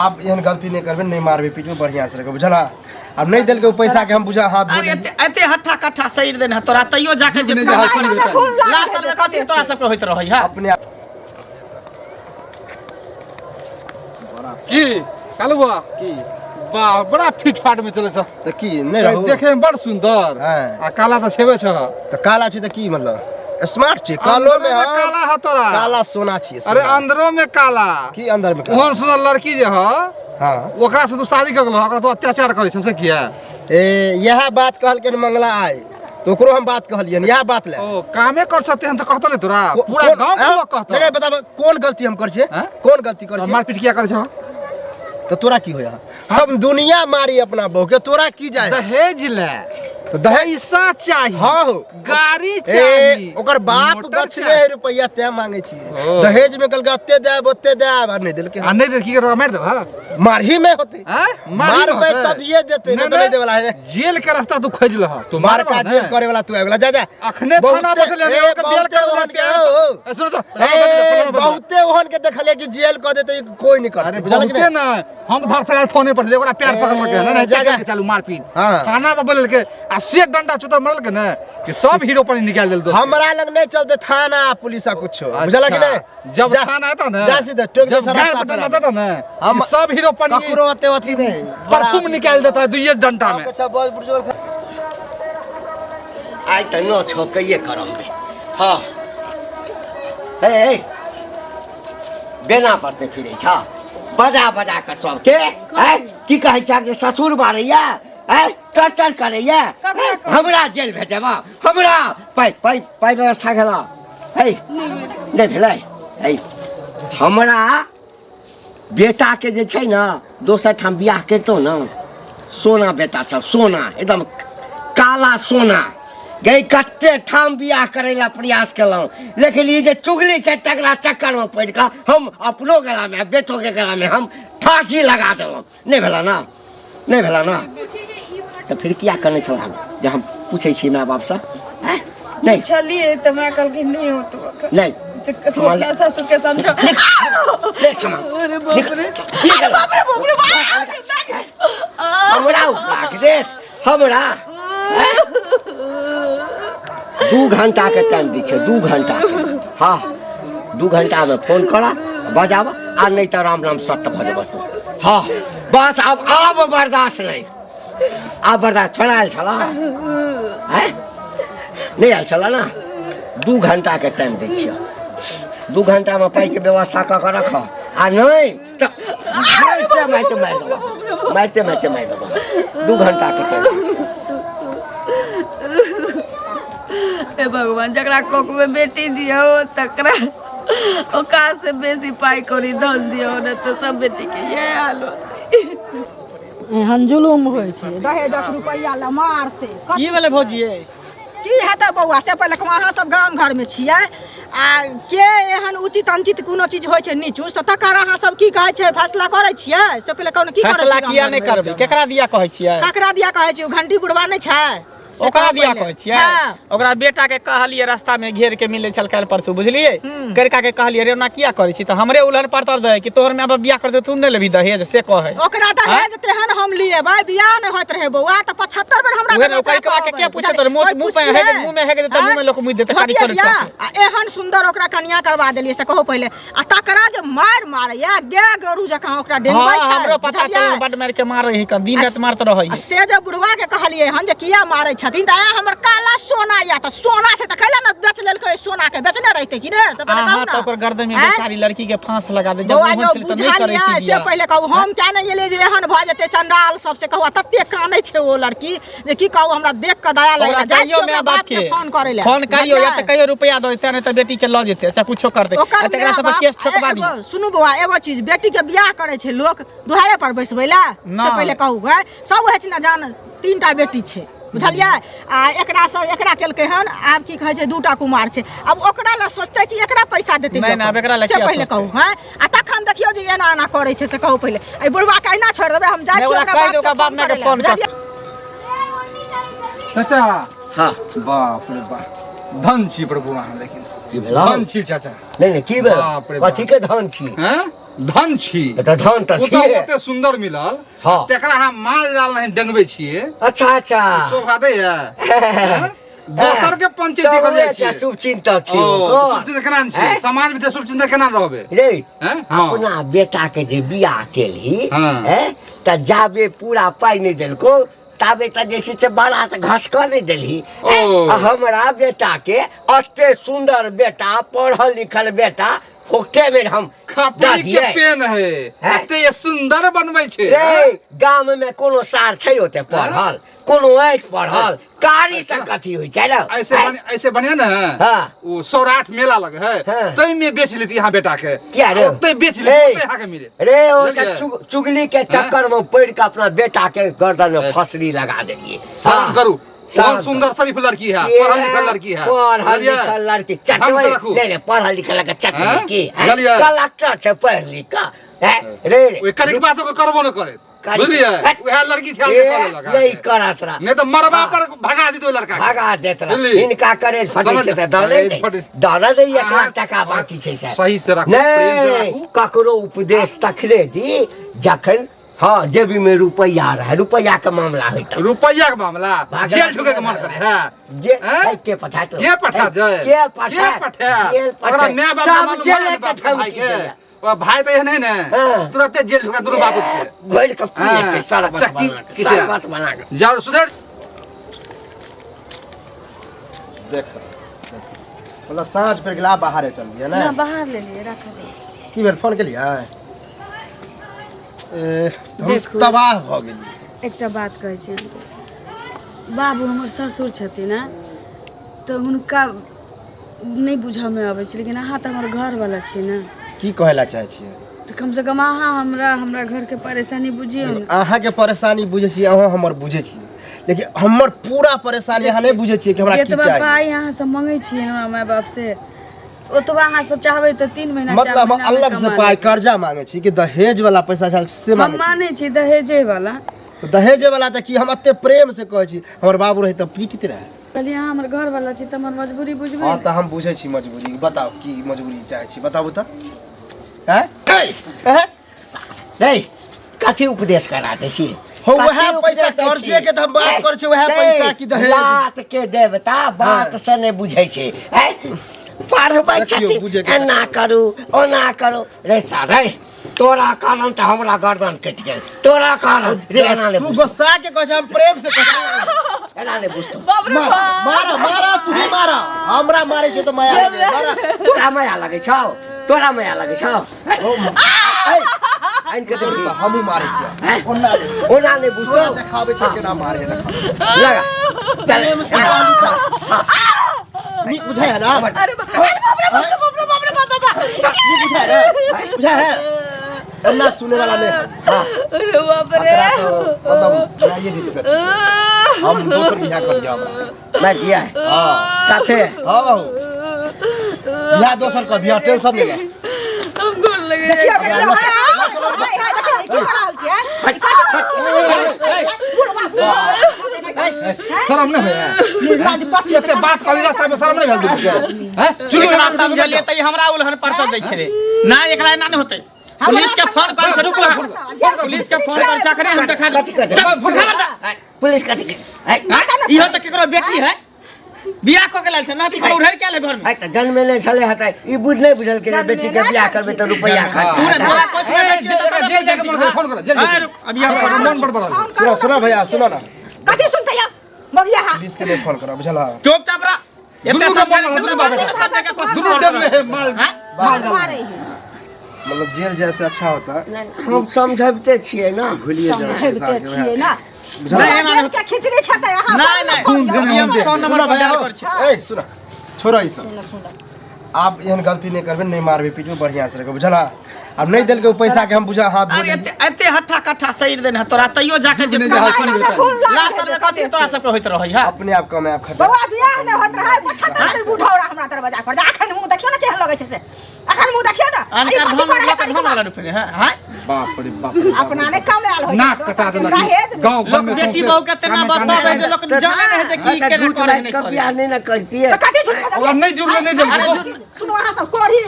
आप एहन गलती नहीं करबे, नहीं मारबे पीटबे, बढ़िया से रखबे, बुझला। अब नहीं देल के पैसा के हम बुझा हाथ अरे एते हट्ठा कट्ठा सही देन तोरा तइयो जाके जे लास्ट में कहती तोरा सब के होइत रहै है अपने की कालुआ की वाह बड़ा फिट फाट में चले छ त की नहीं रहू देखे में बड़ सुंदर हां आ काला त छेबे छ त काला छी त की मतलब स्मार्ट छी, कालो में हां काला ह तोरा काला सोना छी। अरे अंदरो में काला की अंदर में काला ओहन सुंदर लड़की जे ह हां ओकरा से तू शादी कर गेल, ओकरा तो अत्याचार करे छ से किया ए यह बात कहल के मंगला आए तो ओकरो हम बात कहलियन, यह बात ले ओ कामे कर सकते हैं त कहत ले तोरा पूरा गांव के लोग कहत नहीं बता कौन गलती हम कर छे, कौन गलती कर छे, मारपीट किया करे छ तो तोरा की होया। हम दुनिया मारी अपना बहू के, तोरा की जाए दहेज ले तो दहेज पैसा चाहिए हाँ हो गाड़ी चाहिए ओकर बाप गछले रुपया ते मांगे छी, दहेज में कल गत्ते देब ओते देब, नहीं देल के आ नहीं दे की कर मार देबा मारही में होते मार पे तब ये देते नहीं तो नहीं देवला है। जेल के रास्ता तू खोज लह तू मार का जेल करे वाला तू आवेला जा जा अखने थाना बसले के बेल कर सुनो तो बहुते ओहन के देखले कि जेल क देते कोई नहीं करते, बुझल कि बहुते ना हम धर फलाल फोने पर ओकरा पैर पकड़ के ना जा जा चालू मारपीट थाना में बोल के आ से डंडा चुता मरल के ना कि सब हीरो पानी निकाल देल दो हमरा लग नहीं चलते थाना पुलिस कुछ, बुझल कि नहीं जब थाना आता ना जा सीधे टोक दे रास्ता पर आता ना हम सब हीरो पानी ककरो होते अथी नहीं परफ्यूम निकाल देता है दुइये डंडा में। अच्छा बहुत बुजुर्ग आई त न छ कहिए करबे हां ए बेना पड़ते फिरे छ बजा बजा के सब के है की कहै छ जे ससुर मारैया है टर्चर करैया हमरा जेल भेजबा हमरा पाई व्यवस्था केला है नहीं भेलै है हमरा बेटा के जे छै ना दोसर ठाम बियाह करतो ना सोना बेटा छ सोना एकदम काला सोना गई कत्ते ठाम बियाह करे ला प्रयास केलौं, लेकिन ये जे चुगली छै तकरा चक्कर में पड़ के हम अपनो गला में बेटो के गला में हम फांसी लगा देलौं। नहीं भेला ना नहीं भेला ना तो फिर क्या करने छौ हम जे हम पूछे छी माय बाप से हैं नहीं चलिए तो मैं कल की नहीं हो तो नहीं संभाल ससुर के समझो देख हम अरे बाप रे हमरा उपलाक देत हमरा 2 घंटा के टाइम दी छै 2 घंटा हाँ 2 घंटा में फोन करा बजाब आ नहीं तो राम राम सत्य भजब तू हाँ बस अब बर्दाश्त नहीं अब बर्दाश्त छोड़ा आयल छला है नहीं आयल छला ना 2 घंटा के टाइम दै छियै 2 घंटा में पाई के व्यवस्था कऽ के रख आ नहीं तो मारते मार देबा 2 घंटा के टाइम। हे भगवान जकरा कोक में बेटी दियो तकरा ओका से बेसी पाई करी धन दियो न तो सब बेटी के ये हाल एहन जुलुम होइ छै दहेजक रुपैया ला मारते की भेले भौजिए की हेतै बौआ से पहिले अहाँ सब गाम घर में छियै आ के एहन उचित अनुचित कोनो चीज होइ छै नीचूस त तकर अहाँ सब की कहै छै फैसला करै छियै से पहिले कोनो की करै छियै फैसला किया नहीं करबे केकरा दिया कहै छियै ककरा दिया कहै छियै घंटी बुढ़वा नहीं छै ओकरा दिया कहै छियै ओकरा बेटा के कहलिए रास्ता में घेर के मिले छल काल परसू बुझलिए करका के कहलिए रे ओना किया करै छी त हमरे उलहन पड़तर दे कि तोहर में अब बियाह कर दे तू नहीं लेबी दहेज से कहै ओकरा दहेज तेहन हम लिए भाई बियाह नहीं होत रहे बौआ त 75 बेर हमरा ओकरा ओकरा के के पूछे तोर मुंह पे है मुंह में है के त मुंह में लोग मुंह देते कारी कर एहन सुंदर ओकरा कन्या करवा देलिए से कहो पहिले आ तकरा जे मारैया गे गरू जका ओकरा डेंगबै छै हमरो पता चल बड मार के मारै है का दिन रात मारत रहै से जे बुढ़वा के कहलिए हन जे किया मारै छथिन त हमर काला सोना या त सोना छै त कैला न बेच लेलकै सोना के बेचने रहते कि रे से पहिले कहू ना ओकर गर्दन में बेचारी लड़की के फांस लगा दे जब मोहन चल त नहीं करे की से पहिले कहू हम क्या नहीं गेले जे एहन भ जेते चंडाल सब से कहू तत्ते कानै छै ओ लड़की जे की कहू हमरा देख के दया लगे जाइयो मेरा बाप के फोन करियो या त कहियो रुपया दो त नहीं त बेटी के ल जेते अच्छा कुछो कर दे तकरा सब केस ठोकबा दी। सुनू बौआ एगो चीज बेटी के बियाह करे छै लोग दुहारे पर बैसबैला से पहिले कहू है सब है न जान 3टा बेटी छै बुझलिए आ एकरा से एकरा केलकै हन आब की कहै छै 2टा कुमार छै अब ओकरा ल सोचते कि एकरा पैसा देतै नहीं ना एकरा ल से पहिले कहू हैं आ तखन देखियो जे एना एना करै छै से कहू पहिले ए बुढ़वा के एना छोड़ देबै हम जाइ छी ओकरा बाप में के फोन कर चाचा हाँ बाप रे बाप धन छी प्रभु अहाँ लेकिन की भेला धन छी चाचा नहीं की भेला कथी के धन छी हैं धन छी तो धन तो ओ तो छिए ओते सुंदर मिलल हाँ। तेकरा हम माल जाल नहीं डंगवे छिए अच्छा अच्छा शोभा दे दोसर के पंचायती कर जाय छिए शुभ चिंतक छी शुभ चिंतक केना छी समाज में शुभ चिंतक केना रहबे रे हैं हां अपना बेटा के जे बियाह केली हाँ। हैं त जाबे पूरा पाई नहीं देलको ताबे त जैसे से बारात घस कर नहीं देली हमरा बेटा के अते सुंदर बेटा पढ़ल लिखल बेटा होते में हम खपड़ी के पेन है अते ये सुंदर बनबै छै रे गांव में कोनो सार छै होते पढ़ल कोनो ऐठ पढ़ल कारी से कथी होई छै ना ऐसे बढ़िया ना हां वो सौराठ मेला लगे है तई में बेच लेती यहां बेटा के क्या रे तई बेच लेती यहां के मिले रे ओ चुगली के चक्कर में पड़ के अपना बेटा के गर्दन में फसरी लगा देलिए शर्म करू बहुत सुंदर शरीफ लड़की है पढ़ल लिखल लड़की है पढ़ल लिखल लड़की चटवई नहीं पढ़ल लिखल लड़का चटवई की कलेक्टर से पढ़ लिख रे ओए करे के बात को करबो न करे बुझलिए वह लड़की छे के करे लगा नहीं करत रहा नहीं तो मरबा पर भगा दी तो लड़का भगा देत रहा इनका करे फटे से दाना दे 1 लाख टका बाकी छै सही से रखो प्रेम से रखो ककरो उपदेश तखने दी जखन हाँ जेबी में रुपया रहे रुपया का मामला है रुपया का मामला जेल ठुके के मन करे है जे के पठा तो के पठा जाए के पठा जेल पठा मैं बाप सब जेल के भाई के ओ भाई तो नहीं ना तुरंत जेल ठुका दोनों बाप के गोल का के सारा बात बना के जाओ सुधर देख मतलब सांझ पे गेला बाहर चल गया ना बाहर ले लिए रख दे की बेर फोन के लिया तबाह भ गेली एकटा बात कहै छी बाबू हमर ससुर छथिन ना तो हुनका नहीं बुझा में आवे छै लेकिन अहाँ त हमर घर वाला छी ना की कहला चाहे छियै तो कम से कम अहाँ हमरा घर के परेशानी बुझियो ना अहाँ के परेशानी बुझे छी अहाँ हमर बुझे छी लेकिन हमर पूरा परेशानी अहाँ नहीं बुझे छी कि हमरा की चाहिए पाई अहाँ से मांगे छी ना माय बाप से ओतबा अहाँ सब चाहबै त 3 महीना मतलब हम अलग से पाई कर्जा मांगे छी कि दहेज वाला पैसा छल से मांगे हम माने छी दहेजे वाला दहेज वाला त की हम अत्ते प्रेम से कहै छी हमर बाबू रहे त पीटित रहे कहलिए अहाँ हमर घर वाला छी त हमर मजबूरी बुझबै हां त हम बुझे छी मजबूरी बताओ की मजबूरी चाहे छी बताबू त हैं रे कथी उपदेश कराते छी हो वह पैसा कर्जे के त हम बात कर छी वह पैसा की दहेज बात के देवता बात से नहीं बुझै छै पढ़बै छथि एना करू ओना करू रे सारे तोरा कारण त हमरा गर्दन कटि गेल तोरा कारण रे एना तू गुस्सा के कह हम प्रेम से कह एना नहीं बुझतो मारा मारा तू ही मारा हमरा मारे छै तो माया लगे मारा तोरा माया लगे छौ तोरा माया लगे छौ आइन के देख हमहू मारे छी ओना नहीं बुझतो देखाबै छै केना मारे लगा चल नहीं बुझा है ना अरे बाप रे नहीं बुझा है बुझा है अन्ना सुने वाला नहीं अरे बाप रे मतलब ये दिक्कत हम दोसर बियाह कर दिया हमरा मैं दिया हां साथे हां बियाह दोसर कर दिया टेंशन नहीं ले हम गोल लगे शर्म नहीं है एते बात करी रास्ता में शर्म नहीं भेल तुमके हैं चुगली ना समझलिए त हमरा उलहन पड़त दै छै रे ना एकरा ना होतै पुलिस के फोन कर छ रुको पुलिस के फोन कर छ करे हम देखा पुलिस का इहो त केकरो बेटी है बियाह क के लाल छ ना कि कोनो उधर के ले घर में है त जन्म में छले हतै ई बुझ नहीं बुझल के बेटी के बियाह करबे त रुपया तोरा कुछ बेटी त जेल जाके फोन कर जेल अभी आप मन बड़बड़ा सुनो भैया सुनो ना कथी सुनते या मगिया हां पुलिस के लिए फोन करो बुझला चुप चाप रहा एते सब जगह कोशिश कर मारे मतलब जेल जैसे अच्छा होता हम समझबते छिए ना भूलिए समझते छिए ना नहीं जेल के खिचड़ी खाता यहाँ नहीं हम 100 नंबर पर डायल कर छी ए सुनो छोड़ो ई सब आप एहन गलती नहीं करबे नहीं मारबे पीटबे बढ़िया से रखो बुझला अब नहीं दिल के पैसा के हम बुझा हाथ अरे एते हट्ठा कट्ठा सैर देन तोरा तइयो जाके जे लास्ट में कथि तोरा सब के होइत रहै है अपने आप कमे आप खत्म बउआ बियाह ने होत रहा 75 बुढ़ौरा हमरा दरवाजा पर अखन मुंह देखियो ना केहन लगे छै से अखन मुंह देखियो ना अनकर धन हम वाला रुपए है हैं बाप रे बाप अपना ने कमाल होय नाक कटा देलक गांव लोग बेटी बहू के तेना बसावे जे लोग जाने है जे की केना करे नहीं बियाह नहीं ना करती है कथी झूठ और नहीं जुड़ले नहीं दे सुनो अहाँ सब कोरी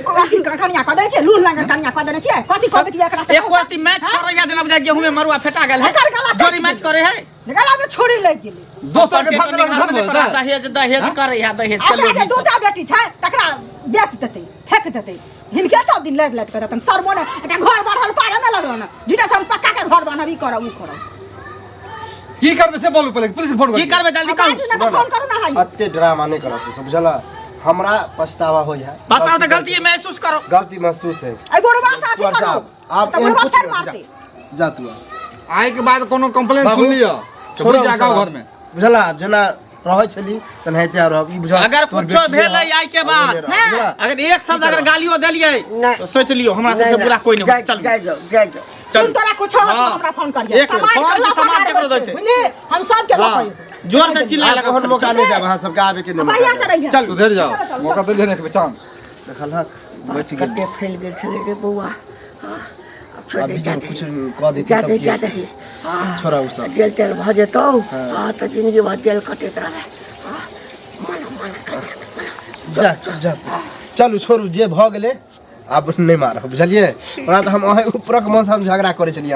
कथी कनिया क दै छै लूल लंग कनिया क देने छियै कथी कहबे कि एकरा से एक कोती मैच करैया देना बुझा गेहूं में मरुआ फेटा गेल है जोरी मैच करे है गला में छोड़ी लग गेलै दोसर के धक धक बोलता दहेज करे है दहेज के हमरा लोग के दूटा बेटी छै तकरा बेच देतै फेंक देतै हिनके सब दिन लड़ लड़ करतन सर मोने एकटा घर बनल पारे न लगन जिटा से हम पक्का के घर बनबी करब उ करब की करबे से बोलू पहले पुलिस फोन कर की करबे जल्दी कहू फोन करू ना हाई अत्ते ड्रामा नहीं करत सब बुझला हमरा पछतावा होय है पछतावा तो गलती महसूस करो गलती महसूस है आई बुढ़वा साथी करो आप तो बुढ़वा फेर मारते जा तू आए के बाद कोनो कंप्लेंट सुन लियो छोड़ जागा घर में बुझला जना रहै छली तनहैते आ रहब ई बुझा अगर कुछो भेल आई के बाद अगर एक शब्द अगर गालियो देलिए तो सोच लियो हमरा से बुरा कोई नहीं चल जाय चल तोरा कुछो हमरा फोन कर एक फोन के सामान केकरो देते बुझली हम सब के बकई जोर से चिल्ला लगा हम मौका नहीं देब अहाँ सबके आवे के नहीं बढ़िया से रहिए चल उधर जाओ मौका दे लेने के चांस देखल हक बच गेल कते फैल गेल छले रे बौआ हां अब छोड़ दे अभी कुछ कह देती जादे हां छोड़ा उ सब जेल तेल भ जेतौ हां त जिंदगी भर जेल कटैत रहे हां जा जा चलू छोड़ू जे भ गेलै आब नहीं मारब बुझलिए ओना त हम उपरक मौसम झगड़ा करे छलिए